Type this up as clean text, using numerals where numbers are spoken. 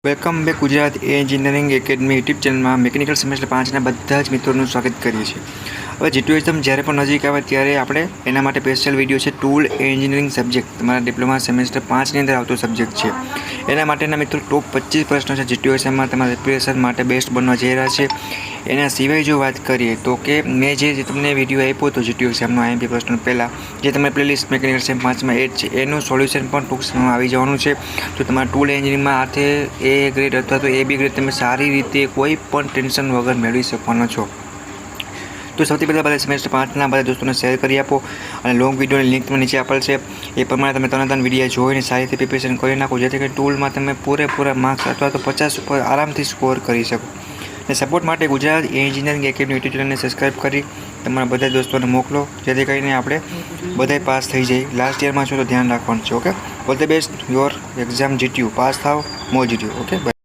Welcome back Gujarat engineering academy YouTube ચેનલમાં mechanical semester 5ના બધા જ મિત્રોનું સ્વાગત કરીએ છીએ। હવે જીટીયુ એક્ઝામ જ્યારે પણ નજીક આવે ત્યારે આપણે એના માટે સ્પેશિયલ વિડીયો છે ટૂલ એન્જિનિયરિંગ સબ્જેક્ટ તમારા ડિપ્લોમા સેમેસ્ટર 5ની અંદર આવતો સબ્જેક્ટ છે। એના માટેના મિત્રો ટોપ 25 પ્રશ્નો છે જીટીયુ એક્ઝામમાં તમારા પ્રિપેરેશન માટે બેસ્ટ બનવા જઈ રહ્યા છે। એના સિવાય જો વાત કરીએ તો કે મેં જે તમને વિડીયો આપ્યો હતો જીટીયુ એક્ઝામનો આઈએમપી પ્રશ્નો પહેલાં જે તમારી પ્લેલિસ્ટ મિકેનિકલ સેમ 5માં એડ છે એનું સોલ્યુશન પણ ટૂંક સમયમાં આવી જવાનું છે। તો તમારા ટૂલ એન્જિનિયરિંગમાં હાથે એ ગ્રેડ અથવા તો AB ગ્રેડ તમે સારી રીતે કોઈ પણ ટેન્શન વગર મેળવી શકવાનો છો। તો સૌથી પહેલાં બધા સેમેસ્ટર 5ના બધા દોસ્તોને શેર કરી આપો અને લોંગ વિડીયોની લિંક તમને નીચે આપેલ છે એ પ્રમાણે તમે ત્રણ વિડીયો જોઈને સારી રીતે પ્રિપેરેશન કરી નાખો જેથી કરીને ટૂલમાં તમે પૂરેપૂરા માર્ક્સ અથવા તો 50 ઉપર આરામથી સ્કોર કરી શકો। અને સપોર્ટ માટે ગુજરાત એન્જિનિયરિંગ એકેડમી યુટ્યુબ ચેનલને સબસ્ક્રાઈબ કરી તમારા બધા દોસ્તોને મોકલો જેથી કરીને આપણે બધાય પાસ થઈ જાય। લાસ્ટ યરમાં છો તો ધ્યાન રાખવાનું છે। Okay, all the best your exam GTU, pass થાવ મોર જીટીયુ। Okay, by.